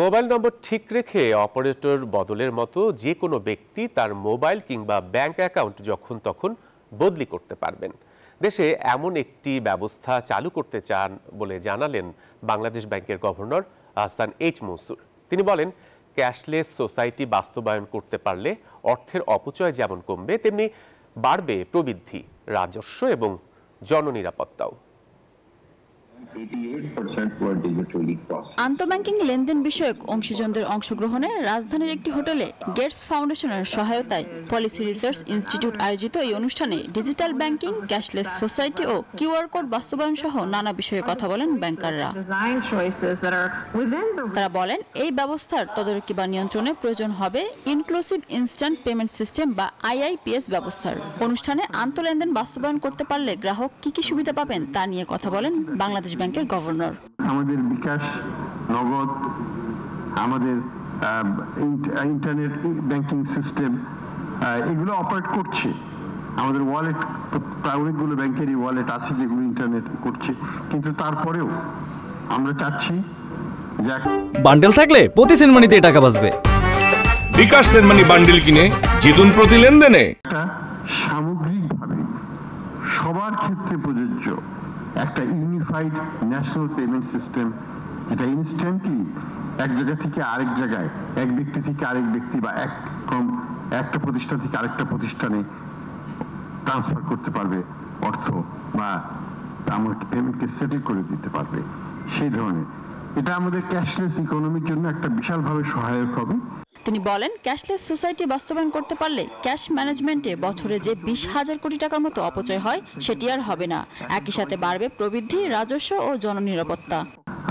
Mobile নম্বর ঠিক রেখে operator বদলের মতো যে কোনো ব্যক্তি তার মোবাইল কিংবা ব্যাংক অ্যাকাউন্ট যখন তখন বদলি করতে পারবেন। দেশে এমন একটি ব্যবস্থা চালু করতে চান বলে জানালেন বাংলাদেশ ব্যাংকের গভর্নর আহসান এইচ মনসুর। তিনি বলেন, ক্যাশলেস সোসাইটি বাস্তবায়ন করতে পারলে অর্থের অপচয় যেমন কমবে, তেমনি বাড়বে প্রবৃদ্ধি, রাজস্ব এবং জননিরাপত্তাও। আন্তঃব্যাংকিং লেনদেন বিষয়ক অংশীজনদের অংশগ্রহণে রাজধানীর একটি হোটেলে গেটস ফাউন্ডেশনের সহায়তায় পলিসি রিসার্চ ইনস্টিটিউট আয়োজিত এই অনুষ্ঠানে ডিজিটাল ব্যাংকিং, ক্যাশলেস সোসাইটি ও কিউআর কোড বাস্তবায়ন সহ নানা বিষয়ে কথা বলেন ব্যাংকাররা। তারা বলেন, এই ব্যবস্থার তদারকি বা নিয়ন্ত্রণে প্রয়োজন হবে ইনক্লুসিভ ইনস্ট্যান্ট পেমেন্ট সিস্টেম বা আইআইপিএস ব্যবস্থার। অনুষ্ঠানে আন্তঃলেনদেন বাস্তবায়ন করতে পারলে গ্রাহক কি কি সুবিধা পাবেন তা নিয়ে কথা বলেন বাংলাদেশ ব্যাংকের গভর্নর। আমাদের বিকাশ, নগদ, আমাদের ইন্টারনেট ব্যাংকিং সিস্টেম এগুলো অপারেট করছে। আমাদের ওয়ালেট, অনেকগুলো ব্যাংকেরই ওয়ালেট আছে যেগুলো ইন্টারনেট করছে, কিন্তু তারপরেও আমরা চাচ্ছি যে বান্ডেল থাকলে প্রতি সেনমানিতে টাকা বাঁচবে। বিকাশ সেনমানি বান্ডেল কিনে জিতুন প্রতি লেনদেনে। সামগ্রিকভাবে সবার ক্ষেত্রে প্রযোজ্য একটা ইউনিফাইড ন্যাশনাল পেমেন্ট সিস্টেম, যেটা ইনস্ট্যান্টলি এক জায়গা থেকে আরেক জায়গায়, এক ব্যক্তি থেকে আরেক ব্যক্তি বা একটা প্রতিষ্ঠান থেকে আরেকটা প্রতিষ্ঠানে ট্রান্সফার করতে পারবে অর্থ, বা আমাকে পেমেন্টকে সেটেল করে দিতে পারবে, সেই ধরনের। এটা আমাদের ক্যাশলেস ইকোনমির জন্য একটা বিশালভাবে সহায়ক হবে। তিনি বলেন, ক্যাশলেস সোসাইটি বাস্তবায়ন করতে পারলে ক্যাশ ম্যানেজমেন্টে বছরে যে 20,000 কোটি টাকার মতো অপচয় হয় সেটি আর হবে না। একই সাথে বাড়বে প্রবৃদ্ধি, রাজস্ব ও জননিরাপত্তা।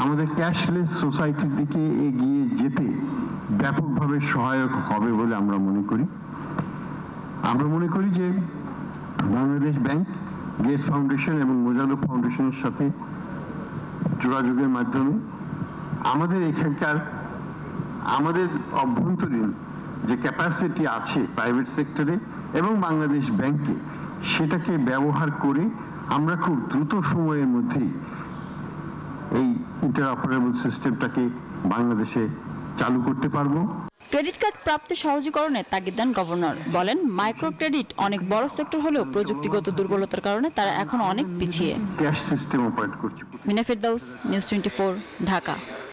আমাদের ক্যাশলেস সোসাইটির দিকে এগিয়ে যেতে ব্যাপকভাবে সহায়ক হবে বলে আমরা মনে করি। আমরা মনে করি যে বাংলাদেশ ব্যাংক, গেটস ফাউন্ডেশন এবং মোজালো ফাউন্ডেশনের সাথে যোগাযোগের মাধ্যমে আমাদের এখানকার আমাদের অভ্যন্তরীণ যে ক্যাপাসিটি আছে প্রাইভেট সেক্টরে এবং বাংলাদেশ ব্যাংকে, সেটাকে ব্যবহার করে আমরা খুব দ্রুত সময়ের মধ্যেই এই ইন্টারঅপারেবল সিস্টেমটাকে বাংলাদেশে চালু করতে পারবো। ক্রেডিট কার্ড প্রাপ্তি সহজীকরণে তাগিদ দেন গভর্নর। বলেন, মাইক্রো ক্রেডিট অনেক বড় সেক্টর হলেও প্রযুক্তিগত দুর্বলতার কারণে তারা এখন অনেক পিছিয়ে। ক্যাশ সিস্টেম অপারেট করছে। মিনা ফেরদাউস, নিউজ 24, ঢাকা।